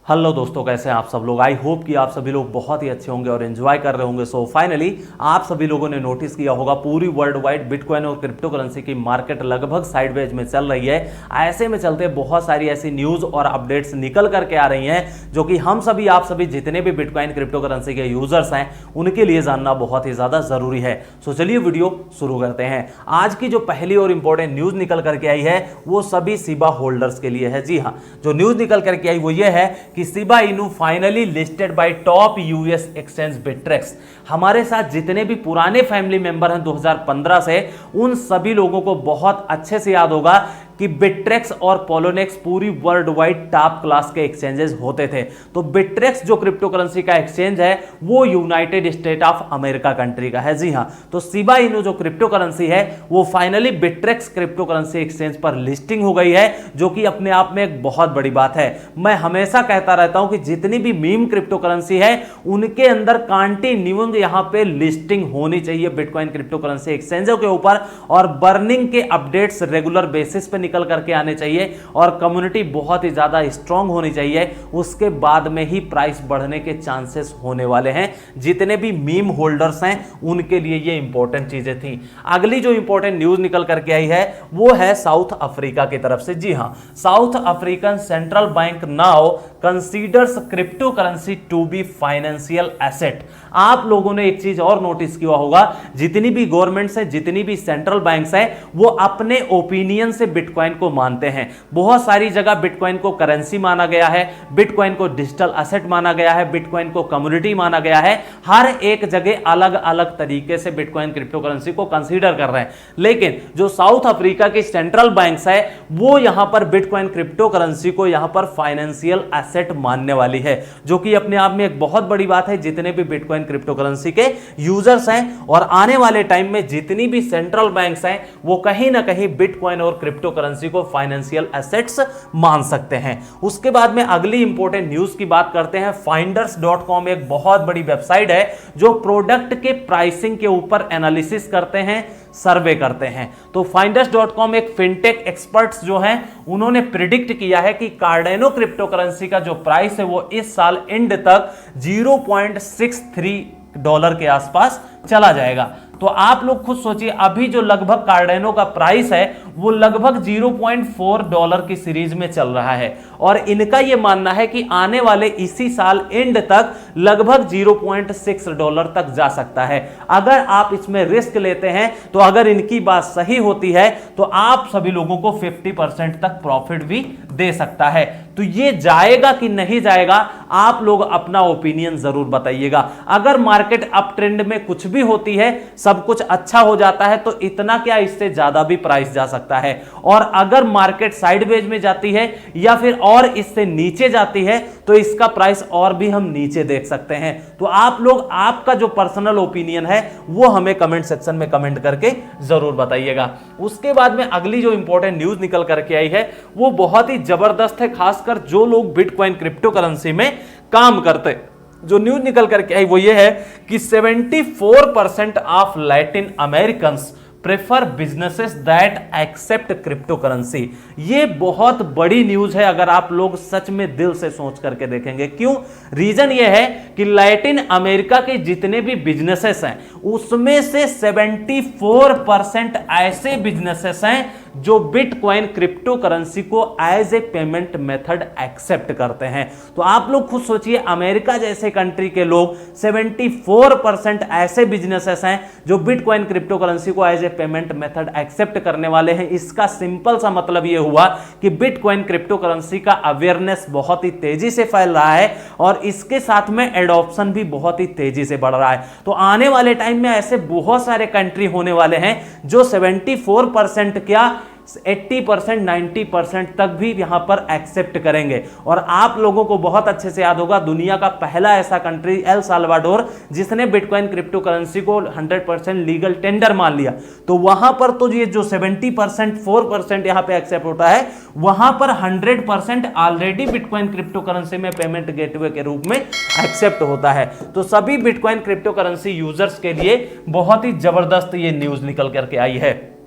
Hello दोस्तों, कैसे हैं आप सब लोग। आई होप कि आप सभी लोग बहुत ही अच्छे होंगे और एंजॉय कर रहे होंगे। सो फाइनली आप सभी लोगों ने नोटिस किया होगा पूरी वर्ल्ड वाइड बिटकॉइन और क्रिप्टो करेंसी की मार्केट लगभग साइडवेज में चल रही है। ऐसे में चलते बहुत सारी ऐसी न्यूज और अपडेट्स निकल करके आ रही हैं जो कि हम सभी आप सभी जितने भी बिटकॉइन क्रिप्टो करेंसी के यूजर्स हैं उनके लिए जानना बहुत ही ज्यादा जरूरी है। सो चलिए वीडियो शुरू करते हैं। आज की जो पहली और इंपॉर्टेंट न्यूज निकल करके आई है वो सभी शिबा होल्डर्स के लिए है। जी हाँ, जो न्यूज निकल करके आई वो ये है कि Shiba Inu finally listed by top US exchange Bitrex. हमारे साथ जितने भी पुराने फैमिली मेंबर हैं 2015 से, उन सभी लोगों को बहुत अच्छे से याद होगा कि बिट्रेक्स और पोलोनेक्स पूरी वर्ल्ड वाइड टॉप क्लास के एक्सचेंजेस होते थे। तो बिट्रेक्स जो क्रिप्टो करेंसी का एक्सचेंज है वो United state of America country का है। जी हां, तो शिबा इनू जो क्रिप्टो करेंसी है वो finally Bitrex crypto currency exchange पर लिस्टिंग हो गई है, जो कि अपने आप में एक बहुत बड़ी बात है। मैं हमेशा कहता रहता हूं कि जितनी भी मीम क्रिप्टो करेंसी है उनके अंदर कंटिन्यूइंग यहां पे लिस्टिंग होनी चाहिए बिटकॉइन क्रिप्टो करेंसी एक्सचेंजों के ऊपर, और बर्निंग के अपडेट्स रेगुलर बेसिस पे निकल करके आने चाहिए और कम्युनिटी बहुत ही ज्यादा स्ट्रांग होनी चाहिए। उसके बाद में ही प्राइस बढ़ने के चांसेस होने वाले हैं। जितने भी मीम होल्डर्स हैं उनके लिए ये इंपॉर्टेंट चीजें थी। अगली जो इंपॉर्टेंट न्यूज निकल करके आई है वो है साउथ अफ्रीका की तरफ से। जी हां, South African central bank now considers crypto currency to be financial asset. आप लोगों ने एक चीज और नोटिस किया होगा, जितनी भी गवर्नमेंट्स है, जितनी भी सेंट्रल बैंक्स है, वो अपने ओपिनियन से बिटकॉइन को मानते हैं। बहुत सारी जगह बिटकॉइन को करेंसी माना गया है, बिटकॉइन को डिजिटल एसेट माना गया है, बिटकॉइन को कम्युनिटी माना गया है। हर एक जगह अलग अलग तरीके से बिटकॉइन क्रिप्टो करेंसी को कंसीडर कर रहे हैं। लेकिन जो साउथ अफ्रीका की सेंट्रल बैंक्स है वो यहां पर बिटकॉइन क्रिप्टो करेंसी को यहां पर फाइनेंशियल एसेट मानने वाली है, जो कि अपने आप में एक बहुत बड़ी बात है। जितने भी बिटकॉइन क्रिप्टो करेंसी के यूजर्स हैं और आने वाले टाइम में जितनी भी सेंट्रल बैंक्स हैं वो कहीं ना कहीं बिटकॉइन और क्रिप्टो करेंसी को फाइनेंशियल एसेट्स मान सकते हैं। उसके बाद में अगली इंपॉर्टेंट न्यूज की बात करते हैं। फाइंडर्स.com एक बहुत बड़ी वेबसाइट है जो प्रोडक्ट के प्राइसिंग के ऊपर एनालिसिस करते हैं, सर्वे करते हैं। तो फाइंडर्स.com एक फिनटेक एक्सपर्ट्स जो हैं उन्होंने प्रिडिक्ट किया है कि कार्डेनो क्रिप्टो करेंसी का जो प्राइस है वो इस साल एंड तक $0.63 के आसपास चला जाएगा। तो आप लोग खुद सोचिए, अभी जो लगभग कार्डेनो का प्राइस है वो लगभग $0.4 की सीरीज में चल रहा है, और इनका यह मानना है कि आने वाले इसी साल एंड तक लगभग $0.6 तक जा सकता है। अगर आप इसमें रिस्क लेते हैं तो अगर इनकी बात सही होती है तो आप सभी लोगों को 50% तक प्रॉफिट भी दे सकता है। तो ये जाएगा कि नहीं जाएगा, आप लोग अपना ओपिनियन जरूर बताइएगा। अगर मार्केट अप ट्रेंड में कुछ भी होती है, सब कुछ अच्छा हो जाता है, तो इतना क्या, इससे ज्यादा भी प्राइस जा सकता है। और अगर मार्केट साइडवेज में जाती है या फिर और इससे नीचे जाती है तो इसका प्राइस और भी हम नीचे देख सकते हैं। तो आप लोग आपका जो पर्सनल ओपिनियन है वो हमें कमेंट सेक्शन में कमेंट करके जरूर बताइएगा। उसके बाद में अगली जो इंपॉर्टेंट न्यूज निकल करके आई है वो बहुत ही जबरदस्त है, खासकर जो लोग बिटकॉइन क्रिप्टो करेंसी में काम करते। जो न्यूज निकल करके आई वो ये है कि 74% of Latin Americans prefer businesses that accept crypto currency. ये बहुत बड़ी न्यूज है अगर आप लोग सच में दिल से सोच करके देखेंगे। क्यों? रीजन ये है कि लैटिन अमेरिका के जितने भी बिजनेसेस हैं उसमें से 74% ऐसे बिजनेसेस हैं जो बिटकॉइन क्रिप्टो करेंसी को as a payment method accept करते हैं। तो आप लोग खुद सोचिए, अमेरिका जैसे कंट्री के लोग 74% ऐसे बिजनेसेस हैं जो बिटकॉइन क्रिप्टो करेंसी को as a payment method accept करने वाले हैं। इसका सिंपल सा मतलब यह हुआ कि बिटकॉइन क्रिप्टो करेंसी का अवेयरनेस बहुत ही तेजी से फैल रहा है और इसके साथ में एडॉप्शन भी बहुत ही तेजी से बढ़ रहा है। तो आने वाले टाइम में ऐसे बहुत सारे कंट्री होने वाले हैं जो 74% क्या 80% 90% तक भी यहां पर एक्सेप्ट करेंगे। और आप लोगों को बहुत अच्छे से याद होगा, दुनिया का पहला ऐसा कंट्री एल साल्वाडोर जिसने बिटकॉइन क्रिप्टो करेंसी को 100% लीगल टेंडर मान लिया। तो वहां पर तो ये जो 70% 4% यहां पे एक्सेप्ट होता है, वहां पर 100% ऑलरेडी बिटकॉइन क्रिप्टो करेंसी में पेमेंट गेटवे के रूप में एक्सेप्ट होता है। तो सभी बिटकॉइन क्रिप्टो करेंसी यूजर्स के लिए बहुत ही जबरदस्त ये न्यूज निकल करके आई है।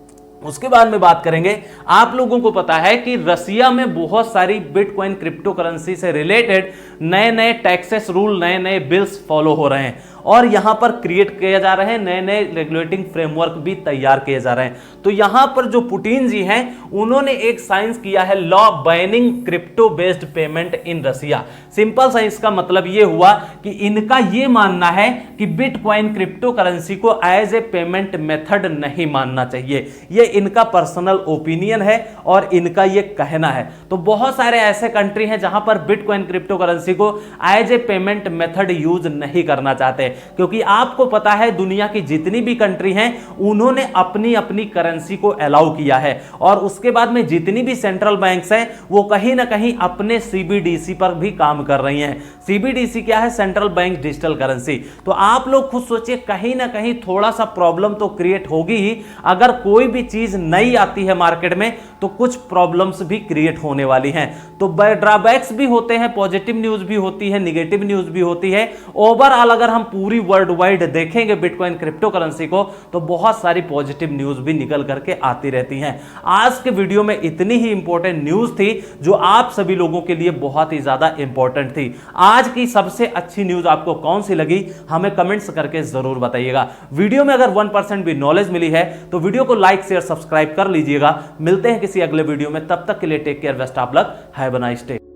उसके बाद में बात करेंगे, आप लोगों को पता है कि रसिया में बहुत सारी बिटकॉइन क्रिप्टो करेंसी से रिलेटेड नए नए टैक्सेस रूल, नए नए बिल्स फॉलो हो रहे हैं और यहां पर क्रिएट किए जा रहे हैं, नए नए रेगुलेटिंग फ्रेमवर्क भी तैयार किए जा रहे हैं। तो यहां पर जो पुतिन जी हैं, उन्होंने एक साइंस किया है, law banning crypto based payment in Russia. Simple science का मतलब यह हुआ कि इनका यह मानना है कि बिटकॉइन क्रिप्टो करेंसी को एज ए पेमेंट मेथड नहीं मानना चाहिए। यह इनका पर्सनल ओपिनियन है और इनका यह कहना है। तो बहुत सारे ऐसे कंट्री हैं जहां पर बिटकॉइन क्रिप्टो करेंसी को as a payment method use नहीं करना चाहते, क्योंकि आपको पता है दुनिया की जितनी भी कंट्री हैं उन्होंने अपनी अपनी करेंसी को अलाउ किया है और उसके बाद में जितनी भी सेंट्रल बैंक्स हैं वो कहीं ना कहीं अपने सीबीडीसी पर भी काम कर रही हैं। सीबीडीसी क्या है? Central bank digital currency. तो आप लोग खुद सोचिए, कहीं ना कहीं थोड़ा सा प्रॉब्लम तो क्रिएट होगी ही। अगर कोई भी चीज नई आती है मार्केट में तो कुछ प्रॉब्लम्स भी क्रिएट होने वाली हैं। तो ड्रॉबैक्स भी होते हैं, पॉजिटिव न्यूज भी होती है, नेगेटिव न्यूज भी होती है। ओवरऑल अगर हम पूरी वर्ल्ड वाइड देखेंगे बिटकॉइन क्रिप्टो करेंसी को तो बहुत सारी पॉजिटिव न्यूज भी निकल करके आती रहती हैं। आज के वीडियो में इतनी ही इंपॉर्टेंट न्यूज थी जो आप सभी लोगों के लिए बहुत ही ज्यादा इंपॉर्टेंट थी। आज की सबसे अच्छी न्यूज आपको कौन सी लगी हमें कमेंट्स करके जरूर बताइएगा। वीडियो में अगर 1% भी नॉलेज मिली है तो वीडियो को लाइक शेयर सब्सक्राइब कर लीजिएगा। मिलते हैं किसी अगले वीडियो में, तब तक के लिए take care, best of luck, have a nice day.